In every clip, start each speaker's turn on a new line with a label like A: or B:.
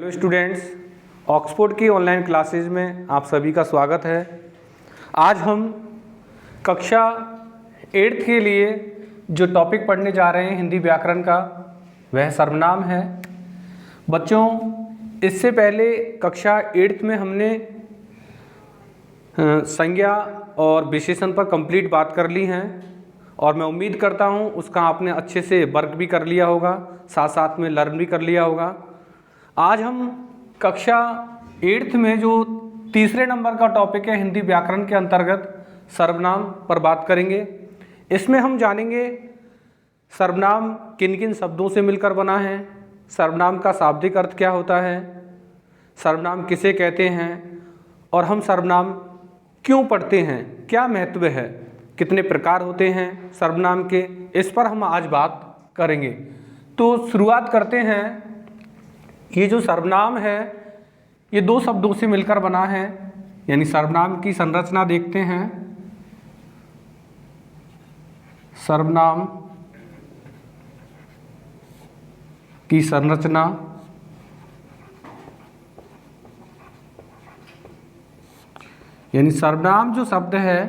A: Hello students, Oxford की online classes में आप सभी का स्वागत है। आज हम कक्षा 8th के लिए जो टॉपिक पढ़ने जा रहे हैं हिंदी व्याकरण का, वह सर्वनाम है। बच्चों, इससे पहले कक्षा 8th में हमने संज्ञा और विशेषण पर कंप्लीट बात कर ली हैं और मैं उम्मीद करता हूं उसका आपने अच्छे से वर्क भी कर लिया होगा, साथ साथ में लर्न भी कर लिया होगा। आज हम कक्षा 8th में जो तीसरे नंबर का टॉपिक है हिंदी व्याकरण के अंतर्गत सर्वनाम पर बात करेंगे। इसमें हम जानेंगे सर्वनाम किन किन शब्दों से मिलकर बना है, सर्वनाम का शाब्दिक अर्थ क्या होता है, सर्वनाम किसे कहते हैं और हम सर्वनाम क्यों पढ़ते हैं, क्या महत्व है, कितने प्रकार होते हैं सर्वनाम के, इस पर हम आज बात करेंगे। तो शुरुआत करते हैं। ये जो सर्वनाम है ये दो शब्दों से मिलकर बना है, यानी सर्वनाम की संरचना देखते हैं। सर्वनाम की संरचना यानी सर्वनाम जो शब्द है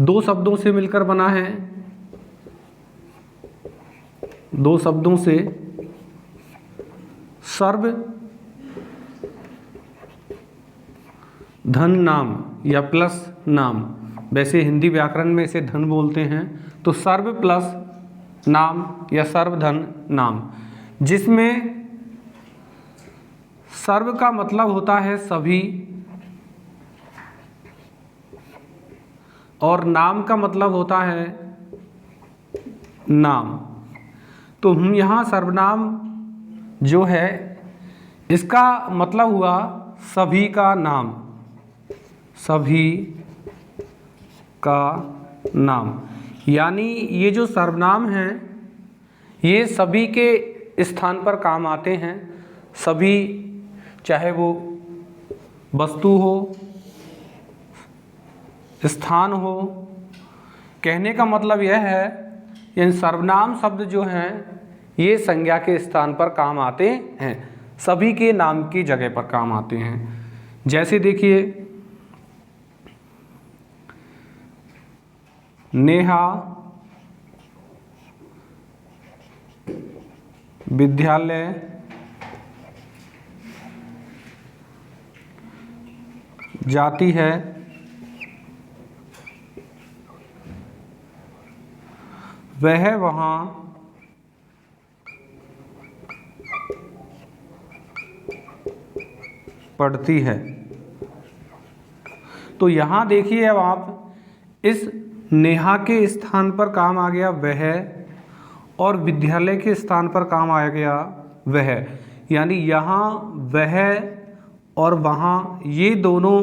A: दो शब्दों से मिलकर बना है, दो शब्दों से। सर्व धन नाम या प्लस नाम, वैसे हिंदी व्याकरण में इसे धन बोलते हैं, तो सर्व प्लस नाम या सर्वधन नाम, जिसमें सर्व का मतलब होता है सभी और नाम का मतलब होता है नाम। तो हम यहाँ सर्वनाम जो है इसका मतलब हुआ सभी का नाम, सभी का नाम। यानी ये जो सर्वनाम हैं ये सभी के स्थान पर काम आते हैं। सभी, चाहे वो वस्तु हो, स्थान हो, कहने का मतलब यह है इन सर्वनाम शब्द जो हैं ये संज्ञा के स्थान पर काम आते हैं, सभी के नाम की जगह पर काम आते हैं। जैसे देखिए, नेहा विद्यालय जाती है, वह वहाँ पढ़ती है। तो यहाँ देखिए, अब आप इस नेहा के स्थान पर काम आ गया वह और विद्यालय के स्थान पर काम आ गया वह, यानी यहाँ वह और वहाँ ये दोनों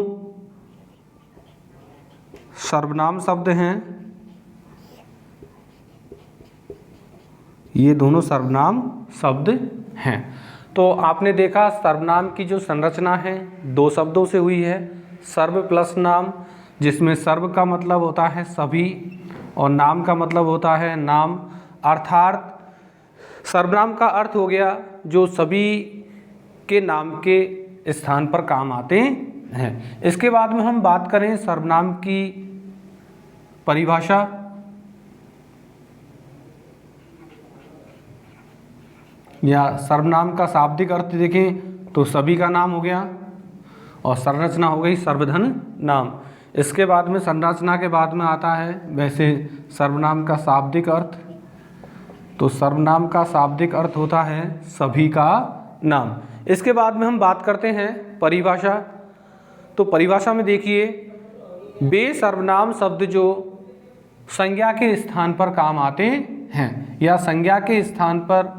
A: सर्वनाम शब्द हैं, ये दोनों सर्वनाम शब्द हैं। तो आपने देखा सर्वनाम की जो संरचना है दो शब्दों से हुई है। सर्व प्लस नाम, जिसमें सर्व का मतलब होता है सभी और नाम का मतलब होता है नाम, अर्थात सर्वनाम का अर्थ हो गया जो सभी के नाम के स्थान पर काम आते हैं। इसके बाद में हम बात करें सर्वनाम की परिभाषा। या सर्वनाम का शाब्दिक अर्थ देखें तो सभी का नाम हो गया और संरचना हो गई सर्वधन नाम। इसके बाद में संरचना के बाद में आता है वैसे सर्वनाम का शाब्दिक अर्थ। तो सर्वनाम का शाब्दिक अर्थ होता है सभी का नाम। इसके बाद में हम बात करते हैं परिभाषा। तो परिभाषा में देखिए, वे सर्वनाम शब्द जो संज्ञा के स्थान पर काम आते हैं या संज्ञा के स्थान पर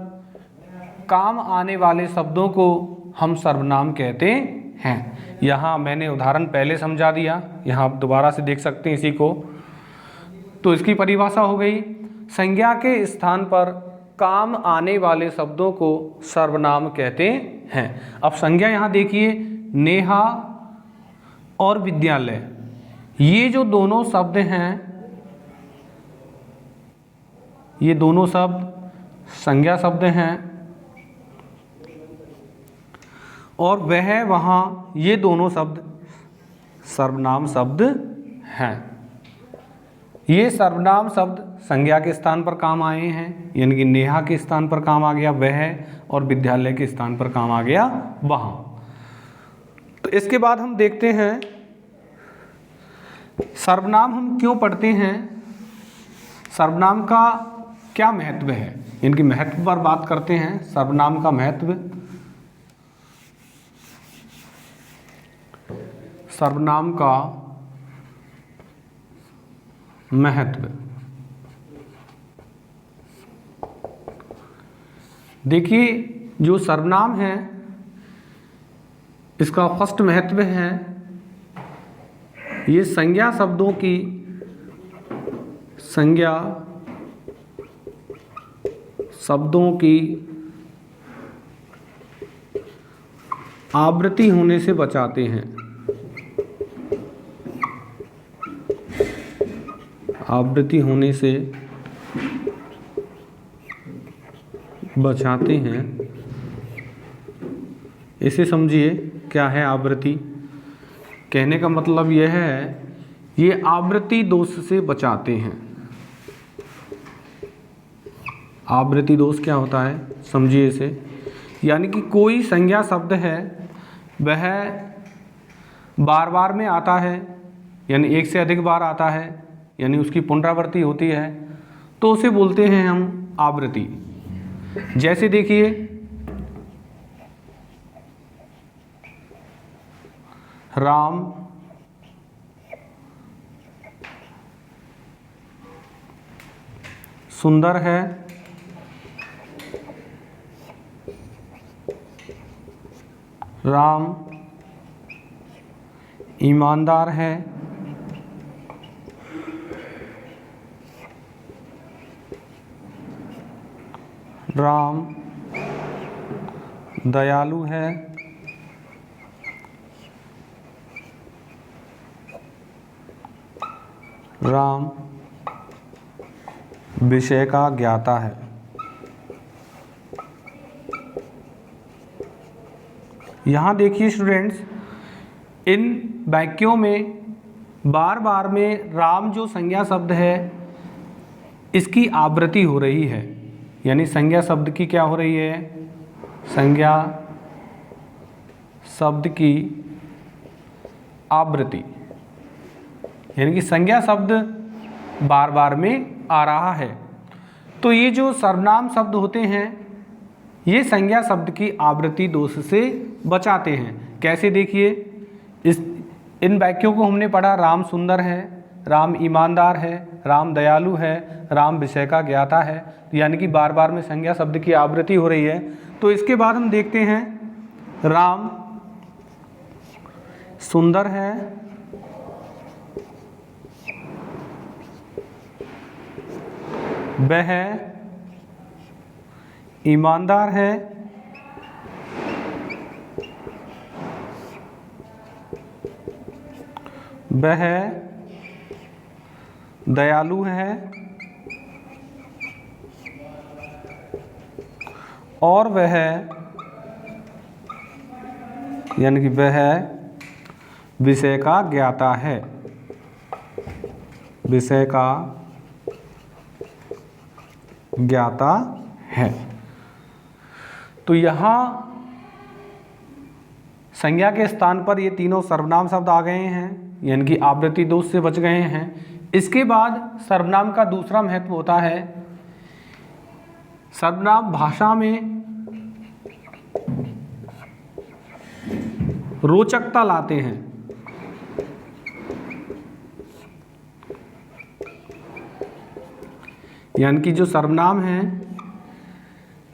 A: काम आने वाले शब्दों को हम सर्वनाम कहते हैं। यहाँ मैंने उदाहरण पहले समझा दिया, यहाँ आप दोबारा से देख सकते हैं इसी को। तो इसकी परिभाषा हो गई, संज्ञा के स्थान पर काम आने वाले शब्दों को सर्वनाम कहते हैं। अब संज्ञा यहाँ देखिए, नेहा और विद्यालय, ये जो दोनों शब्द हैं ये दोनों शब्द संज्ञा शब्द हैं और वह, वहाँ, ये दोनों शब्द सर्वनाम शब्द हैं। ये सर्वनाम शब्द संज्ञा के स्थान पर काम आए हैं, यानी कि नेहा के स्थान पर काम आ गया वह, और विद्यालय के स्थान पर काम आ गया वहाँ। तो इसके बाद हम देखते हैं सर्वनाम हम क्यों पढ़ते हैं, सर्वनाम का क्या महत्व है, इनकी महत्व पर बात करते हैं। सर्वनाम का महत्व, सर्वनाम का महत्व। देखिए जो सर्वनाम है इसका फर्स्ट महत्व है, ये संज्ञा शब्दों की, संज्ञा शब्दों की आवृत्ति होने से बचाते हैं, आवृत्ति होने से बचाते हैं। इसे समझिए क्या है आवृत्ति। कहने का मतलब यह है ये आवृत्ति दोष से बचाते हैं। आवृत्ति दोष क्या होता है समझिए इसे, यानी कि कोई संज्ञा शब्द है वह बार बार में आता है, यानी एक से अधिक बार आता है, यानी उसकी पुनरावृत्ति होती है, तो उसे बोलते हैं हम आवृत्ति। जैसे देखिए राम सुंदर है, राम ईमानदार है, राम दयालु है, राम विषय का ज्ञाता है। यहाँ देखिए स्टूडेंट्स, इन वाक्यों में बार बार में राम जो संज्ञा शब्द है इसकी आवृत्ति हो रही है, यानी संज्ञा शब्द की क्या हो रही है, संज्ञा शब्द की आवृत्ति, यानी कि संज्ञा शब्द बार बार में आ रहा है। तो ये जो सर्वनाम शब्द होते हैं ये संज्ञा शब्द की आवृत्ति दोष से बचाते हैं। कैसे देखिए, इन वाक्यों को हमने पढ़ा, राम सुंदर है, राम ईमानदार है, राम दयालु है, राम विषय का ज्ञाता है, यानी कि बार बार में संज्ञा शब्द की आवृत्ति हो रही है। तो इसके बाद हम देखते हैं राम सुंदर है, वह ईमानदार है, वह दयालु है, और वह, यानी कि वह विषय का ज्ञाता है, विषय का ज्ञाता है। तो यहाँ संज्ञा के स्थान पर ये तीनों सर्वनाम शब्द आ गए हैं, यानी कि आवृत्ति दोष से बच गए हैं। इसके बाद सर्वनाम का दूसरा महत्व होता है, सर्वनाम भाषा में रोचकता लाते हैं। यानी कि जो सर्वनाम हैं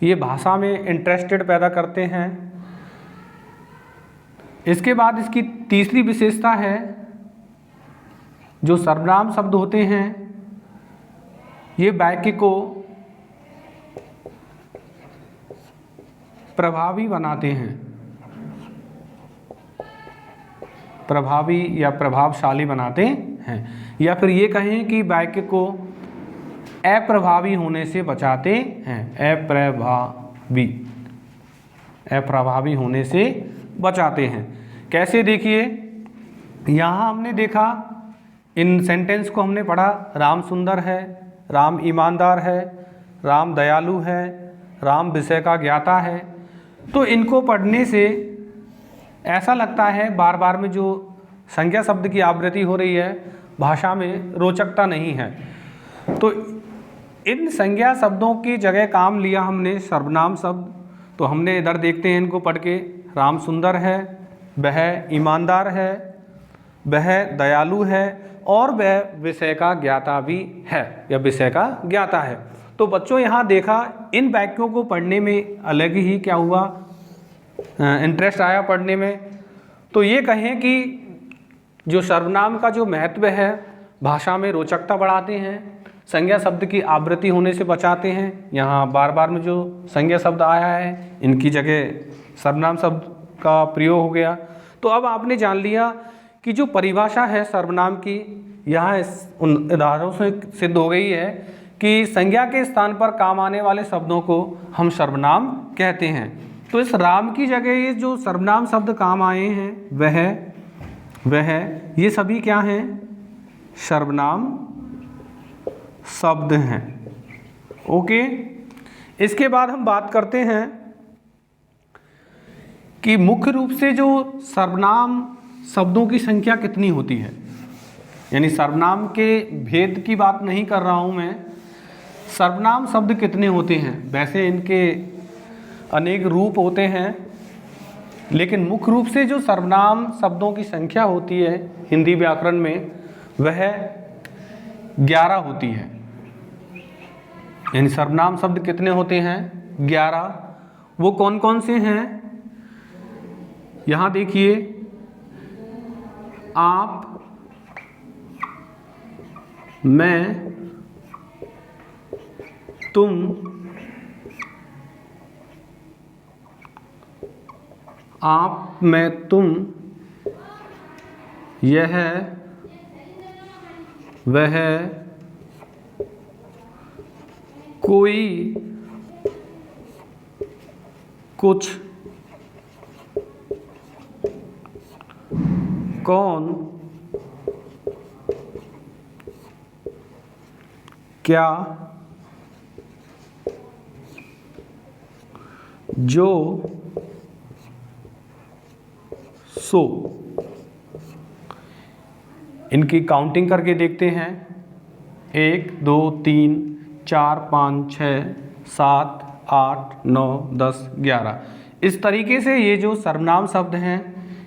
A: ये भाषा में इंटरेस्टेड पैदा करते हैं। इसके बाद इसकी तीसरी विशेषता है, जो सर्वनाम शब्द होते हैं ये वाक्य को प्रभावी बनाते हैं, प्रभावी या प्रभावशाली बनाते हैं, या फिर ये कहें कि वाक्य को अप्रभावी होने से बचाते हैं, अप्रभावी होने से बचाते हैं। कैसे, देखिए यहाँ हमने देखा, इन सेंटेंस को हमने पढ़ा, राम सुंदर है, राम ईमानदार है, राम दयालु है, राम विषय का ज्ञाता है। तो इनको पढ़ने से ऐसा लगता है बार बार में जो संज्ञा शब्द की आवृत्ति हो रही है भाषा में रोचकता नहीं है। तो इन संज्ञा शब्दों की जगह काम लिया हमने सर्वनाम शब्द। तो हमने इधर देखते हैं इनको पढ़ के, राम सुंदर है, वह ईमानदार है, वह दयालु है और वह विषय का ज्ञाता भी है या विषय का ज्ञाता है। तो बच्चों यहाँ देखा, इन वाक्यों को पढ़ने में अलग ही क्या हुआ, इंटरेस्ट आया पढ़ने में। तो ये कहें कि जो सर्वनाम का जो महत्व है भाषा में रोचकता बढ़ाते हैं, संज्ञा शब्द की आवृत्ति होने से बचाते हैं। यहाँ बार बार में जो संज्ञा शब्द आया है इनकी जगह सर्वनाम शब्द का प्रयोग हो गया। तो अब आपने जान लिया कि जो परिभाषा है सर्वनाम की, यहाँ उन उदाहरणों से सिद्ध हो गई है कि संज्ञा के स्थान पर काम आने वाले शब्दों को हम सर्वनाम कहते हैं। तो इस राम की जगह ये जो सर्वनाम शब्द काम आए हैं वह ये सभी क्या हैं, सर्वनाम शब्द हैं। ओके, इसके बाद हम बात करते हैं कि मुख्य रूप से जो सर्वनाम शब्दों की संख्या कितनी होती है। यानी सर्वनाम के भेद की बात नहीं कर रहा हूँ मैं, सर्वनाम शब्द कितने होते हैं। वैसे इनके अनेक रूप होते हैं, लेकिन मुख्य रूप से जो सर्वनाम शब्दों की संख्या होती है हिंदी व्याकरण में वह 11 होती है। यानी सर्वनाम शब्द कितने होते हैं, 11। वो कौन कौन से हैं, यहाँ देखिए, आप, मैं, तुम, आप, मैं, तुम, यह, वह, कोई, कुछ, कौन, क्या, जो, सो। इनकी काउंटिंग करके देखते हैं, 1 2 3 4 5 6 7 8 9 10 11। इस तरीके से ये जो सर्वनाम शब्द हैं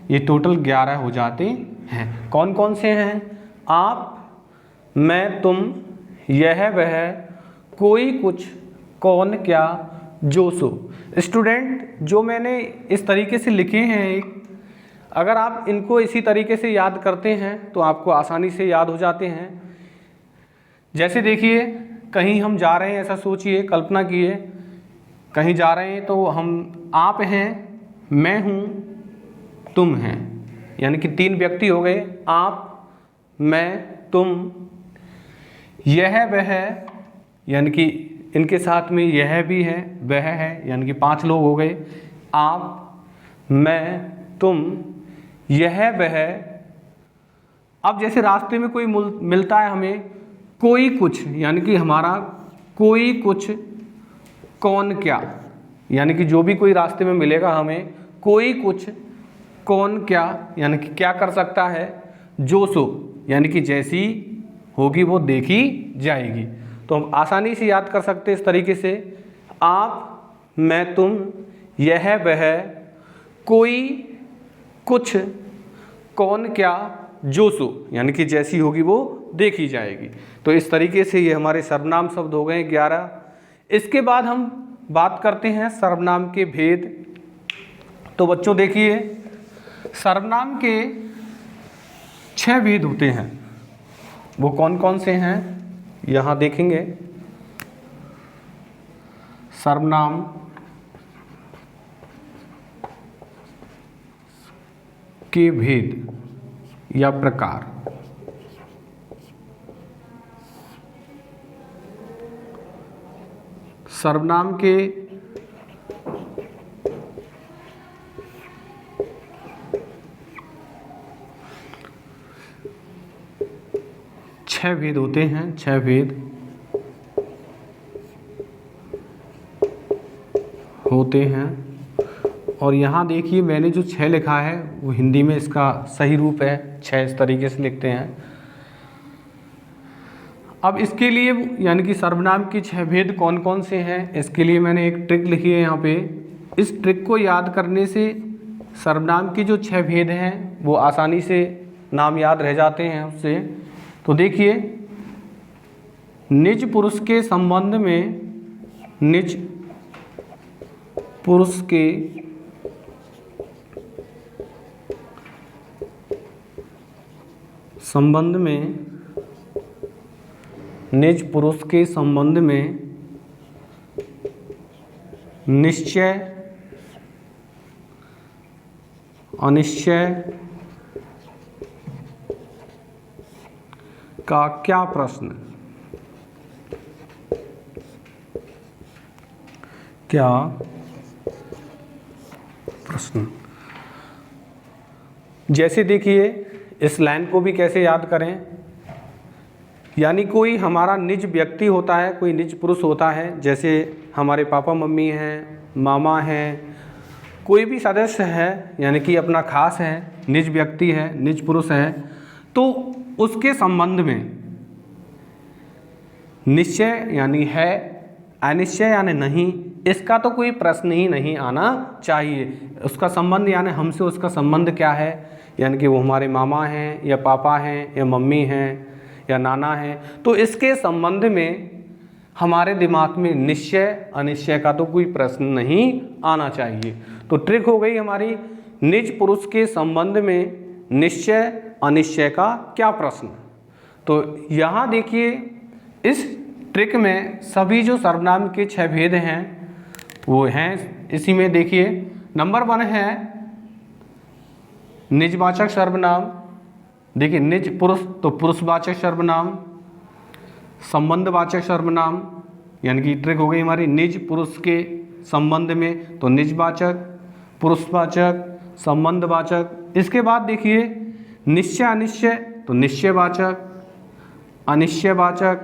A: ये टोटल 11 हो जाते हैं। कौन कौन से हैं, आप, मैं, तुम, यह, वह, कोई, कुछ, कौन, क्या, जो, सो। स्टूडेंट, जो मैंने इस तरीके से लिखे हैं, अगर आप इनको इसी तरीके से याद करते हैं तो आपको आसानी से याद हो जाते हैं। जैसे देखिए, कहीं हम जा रहे हैं, ऐसा सोचिए, कल्पना कीजिए, कहीं जा रहे हैं तो हम, आप हैं, मैं हूँ, तुम हैं, यानी कि 3 व्यक्ति हो गए, आप, मैं, तुम, यह, वह, यानी कि इनके साथ में यह भी है, वह है, यानी कि 5 लोग हो गए, आप, मैं, तुम, यह, वह। अब जैसे रास्ते में कोई मिलता है हमें, कोई, कुछ, यानी कि हमारा कोई, कुछ, कौन, क्या, यानी कि जो भी कोई रास्ते में मिलेगा हमें, कोई, कुछ, कौन, क्या, यानी कि क्या कर सकता है, जो, सो, यानी कि जैसी होगी वो देखी जाएगी। तो हम आसानी से याद कर सकते हैं इस तरीके से, आप, मैं, तुम, यह, वह, कोई, कुछ, कौन, क्या, जो, सो, यानी कि जैसी होगी वो देखी जाएगी। तो इस तरीके से ये हमारे सर्वनाम शब्द हो गए 11। इसके बाद हम बात करते हैं सर्वनाम के भेद। तो बच्चों देखिए, सर्वनाम के 6 भेद होते हैं। वो कौन कौन से हैं यहाँ देखेंगे। सर्वनाम के भेद या प्रकार। सर्वनाम के 6 भेद होते हैं, 6 भेद होते हैं। और यहाँ देखिए मैंने जो 6 लिखा है वो हिंदी में इसका सही रूप है 6, इस तरीके से लिखते हैं। अब इसके लिए यानी कि सर्वनाम के 6 भेद कौन कौन से हैं, इसके लिए मैंने एक ट्रिक लिखी है यहाँ पे। इस ट्रिक को याद करने से सर्वनाम के जो 6 भेद हैं वो आसानी से नाम याद रह जाते हैं उससे। तो देखिए, निज पुरुष के संबंध में, निज पुरुष के संबंध में, निज पुरुष के संबंध में निश्चय, अनिश्चय का क्या प्रश्न, क्या प्रश्न। जैसे देखिए इस लाइन को भी कैसे याद करें, यानी कोई हमारा निज व्यक्ति होता है, कोई निज पुरुष होता है, जैसे हमारे पापा मम्मी हैं, मामा हैं, कोई भी सदस्य है यानी कि अपना खास है, निज व्यक्ति है, निज पुरुष है, तो उसके संबंध में निश्चय यानी है, अनिश्चय यानी नहीं, इसका तो कोई प्रश्न ही नहीं आना चाहिए। उसका संबंध यानी हमसे उसका संबंध क्या है, यानी कि वो हमारे मामा हैं या पापा हैं या मम्मी हैं या नाना हैं, तो इसके संबंध में हमारे दिमाग में निश्चय अनिश्चय का तो कोई प्रश्न नहीं आना चाहिए। तो ट्रिक हो गई हमारी, निज पुरुष के संबंध में निश्चय अनिश्चय का क्या प्रश्न। तो यहाँ देखिए इस ट्रिक में सभी जो सर्वनाम के 6 भेद हैं वो हैं इसी में। देखिए नंबर 1 है निजवाचक सर्वनाम। देखिए निज पुरुष तो पुरुषवाचक सर्वनाम, संबंधवाचक सर्वनाम, यानी कि ट्रिक हो गई हमारी निज पुरुष के संबंध में तो निजवाचक, पुरुषवाचक, संबंधवाचक। इसके बाद देखिए निश्चय अनिश्चय तो निश्चयवाचक, अनिश्चयवाचक,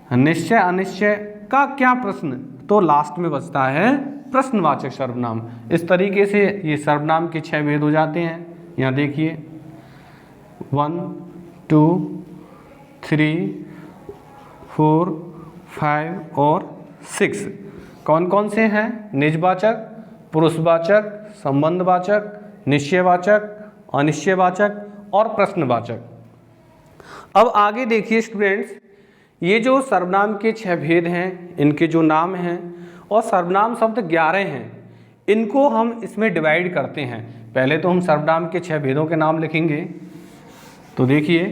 A: निश्चय अनिश्चय का क्या प्रश्न, तो लास्ट में बचता है प्रश्नवाचक सर्वनाम। इस तरीके से ये सर्वनाम के 6 भेद हो जाते हैं। यहाँ देखिए 1 2 3 4 5 और 6 कौन कौन से हैं, निजवाचक, पुरुषवाचक, संबंधवाचक, निश्चयवाचक, अनिश्चयवाचक और प्रश्नवाचक। अब आगे देखिए स्टूडेंट्स, ये जो सर्वनाम के 6 भेद हैं इनके जो नाम हैं और सर्वनाम शब्द 11 हैं, इनको हम इसमें डिवाइड करते हैं। पहले तो हम सर्वनाम के 6 भेदों के नाम लिखेंगे। तो देखिए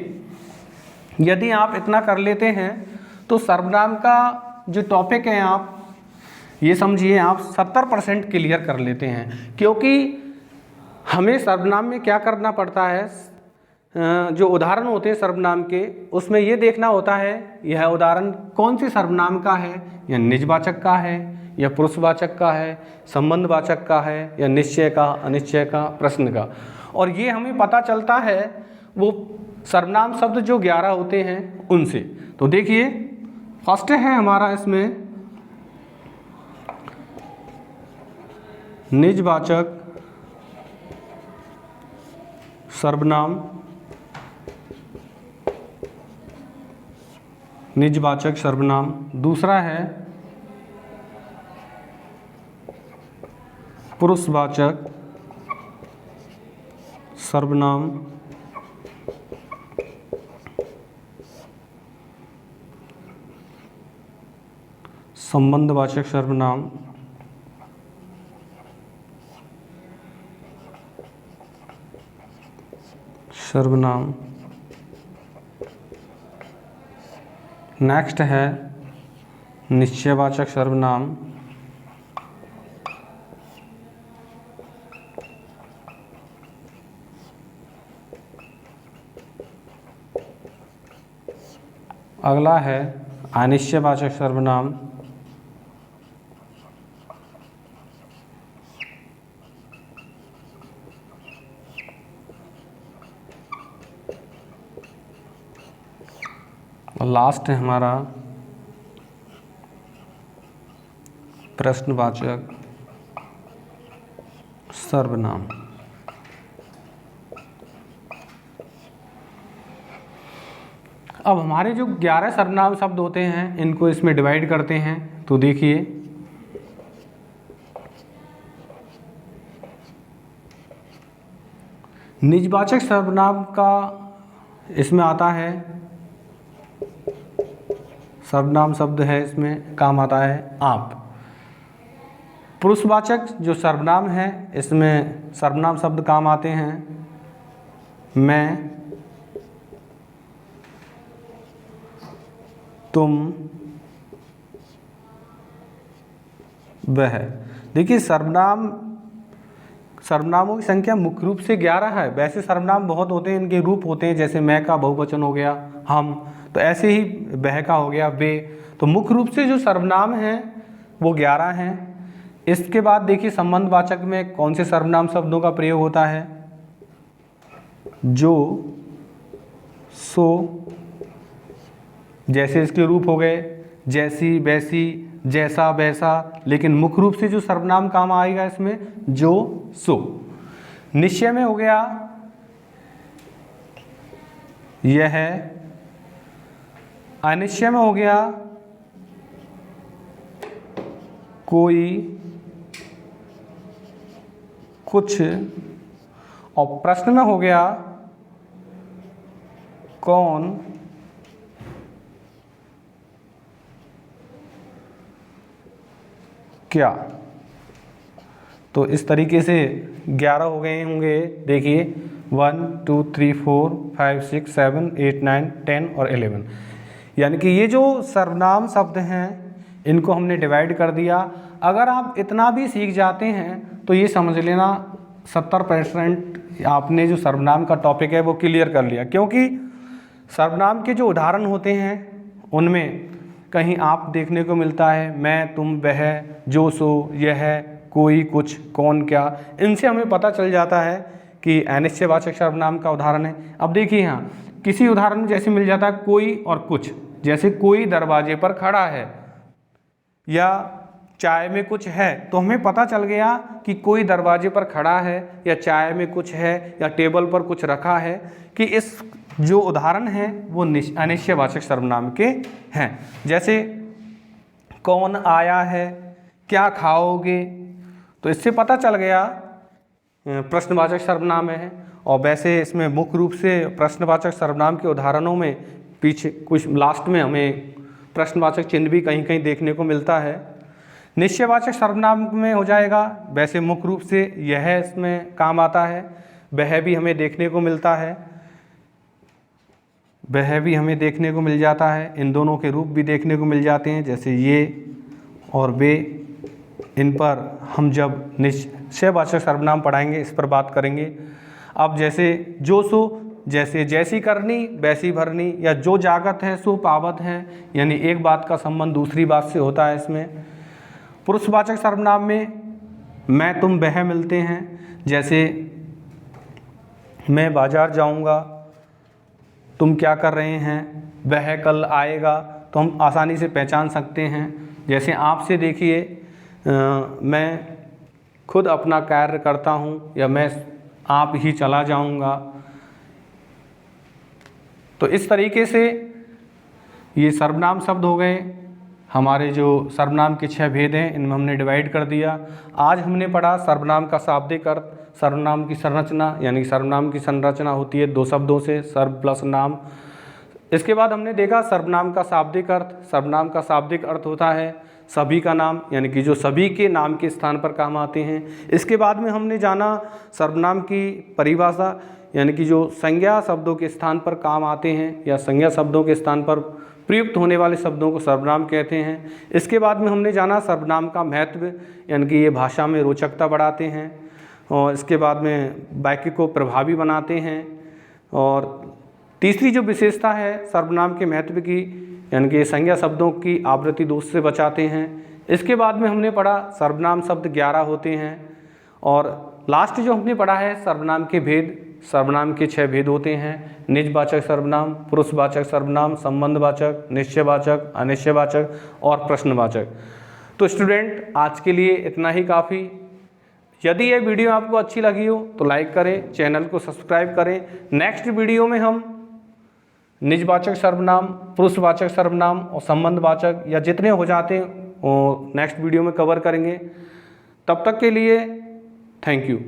A: यदि आप इतना कर लेते हैं तो सर्वनाम का जो टॉपिक है आप ये समझिए आप 70% क्लियर कर लेते हैं, क्योंकि हमें सर्वनाम में क्या करना पड़ता है, जो उदाहरण होते हैं सर्वनाम के उसमें ये देखना होता है यह उदाहरण कौन से सर्वनाम का है, या निजवाचक का है या पुरुषवाचक का है, संबंधवाचक का है या निश्चय का, अनिश्चय का, प्रश्न का। और ये हमें पता चलता है वो सर्वनाम शब्द जो 11 होते हैं उनसे। तो देखिए फर्स्ट है हमारा इसमें निजवाचक सर्वनाम, निजवाचक सर्वनाम। दूसरा है पुरुषवाचक सर्वनाम, संबंधवाचक सर्वनाम, सर्वनाम। नेक्स्ट है निश्चयवाचक सर्वनाम, अगला है अनिश्चयवाचक सर्वनाम, लास्ट है हमारा प्रश्नवाचक सर्वनाम। अब हमारे जो 11 सर्वनाम शब्द होते हैं इनको इसमें डिवाइड करते हैं। तो देखिए, निजवाचक सर्वनाम का इसमें आता है, सर्वनाम शब्द है इसमें काम आता है आप। पुरुषवाचक जो सर्वनाम है इसमें सर्वनाम शब्द काम आते हैं मैं, तुम, वह। देखिए, सर्वनामों की संख्या मुख्य रूप से 11 है। वैसे सर्वनाम बहुत होते हैं, इनके रूप होते हैं, जैसे मैं का बहुवचन हो गया हम, तो ऐसे ही वह का हो गया वे। तो मुख्य रूप से जो सर्वनाम हैं वो 11 हैं। इसके बाद देखिए, संबंधवाचक में कौन से सर्वनाम शब्दों का प्रयोग होता है? जो, सो, जैसे इसके रूप हो गए जैसी, वैसी, जैसा, वैसा। लेकिन मुख्य रूप से जो सर्वनाम काम आएगा इसमें जो, सो। निश्चय में हो गया यह, अनिश्चय में हो गया कोई, कुछ, और प्रश्न में हो गया कौन, क्या। तो इस तरीके से 11 हो गए होंगे। देखिए 1 2 3 4 5 6 7 8 9 10 और 11, यानी कि ये जो सर्वनाम शब्द हैं इनको हमने डिवाइड कर दिया। अगर आप इतना भी सीख जाते हैं तो ये समझ लेना 70% आपने जो सर्वनाम का टॉपिक है वो क्लियर कर लिया। क्योंकि सर्वनाम के जो उदाहरण होते हैं उनमें कहीं आप देखने को मिलता है मैं, तुम, वह, जो, सो, यह, कोई, कुछ, कौन, क्या। इनसे हमें पता चल जाता है कि अनिश्चयवाचक सर्वनाम का उदाहरण है। अब देखिए यहाँ किसी उदाहरण में जैसे मिल जाता है कोई और कुछ, जैसे कोई दरवाजे पर खड़ा है या चाय में कुछ है, तो हमें पता चल गया कि कोई दरवाजे पर खड़ा है या चाय में कुछ है या टेबल पर कुछ रखा है, कि इस जो उदाहरण हैं वो अनिश्चयवाचक सर्वनाम के हैं। जैसे कौन आया है, क्या खाओगे, तो इससे पता चल गया प्रश्नवाचक सर्वनाम है। और वैसे इसमें मुख्य रूप से प्रश्नवाचक सर्वनाम के उदाहरणों में पीछे कुछ लास्ट में हमें प्रश्नवाचक चिन्ह भी कहीं कहीं देखने को मिलता है। निश्चयवाचक सर्वनाम में हो जाएगा, वैसे मुख्य रूप से यह इसमें काम आता है, वह भी हमें देखने को मिलता है, वह भी हमें देखने को मिल जाता है। इन दोनों के रूप भी देखने को मिल जाते हैं, जैसे ये और वे। इन पर हम जब निश्चयवाचक सर्वनाम पढ़ाएंगे इस पर बात करेंगे। अब जैसे जो, सो, जैसे जैसी करनी वैसी भरनी, या जो जागत है सो पावत है, यानी एक बात का संबंध दूसरी बात से होता है इसमें। पुरुषवाचक सर्वनाम में मैं, तुम, वह मिलते हैं, जैसे मैं बाजार जाऊंगा, तुम क्या कर रहे हैं, वह कल आएगा, तो हम आसानी से पहचान सकते हैं। जैसे आपसे देखिए मैं खुद अपना कार्य करता हूँ, या मैं आप ही चला जाऊंगा। तो इस तरीके से ये सर्वनाम शब्द हो गए। हमारे जो सर्वनाम के 6 भेद हैं इनमें हमने डिवाइड कर दिया। आज हमने पढ़ा सर्वनाम का शाब्दिक अर्थ, सर्वनाम की संरचना, यानी सर्वनाम की संरचना होती है 2 शब्दों से, सर्व प्लस नाम। इसके बाद हमने देखा सर्वनाम का शाब्दिक अर्थ। सर्वनाम का शाब्दिक अर्थ होता है सभी का नाम, यानी कि जो सभी के नाम के स्थान पर काम आते हैं। इसके बाद में हमने जाना सर्वनाम की परिभाषा, यानी कि जो संज्ञा शब्दों के स्थान पर काम आते हैं या संज्ञा शब्दों के स्थान पर प्रयुक्त होने वाले शब्दों को सर्वनाम कहते हैं। इसके बाद में हमने जाना सर्वनाम का महत्व, यानी कि ये भाषा में रोचकता बढ़ाते हैं, और इसके बाद में वाक्य को प्रभावी बनाते हैं। और तीसरी जो विशेषता है सर्वनाम के महत्व की, यानी कि संज्ञा शब्दों की आवृत्ति दोष से बचाते हैं। इसके बाद में हमने पढ़ा सर्वनाम शब्द 11 होते हैं। और लास्ट जो हमने पढ़ा है सर्वनाम के भेद, सर्वनाम के 6 भेद होते हैं। निजवाचक सर्वनाम, पुरुषवाचक सर्वनाम, संबंधवाचक, निश्चयवाचक, अनिश्चयवाचक और प्रश्नवाचक। तो स्टूडेंट आज के लिए इतना ही काफ़ी। यदि ये वीडियो आपको अच्छी लगी हो तो लाइक करें, चैनल को सब्सक्राइब करें। नेक्स्ट वीडियो में हम निजवाचक सर्वनाम, पुरुषवाचक सर्वनाम और संबंधवाचक या जितने हो जाते हैं वो नेक्स्ट वीडियो में कवर करेंगे। तब तक के लिए थैंक यू।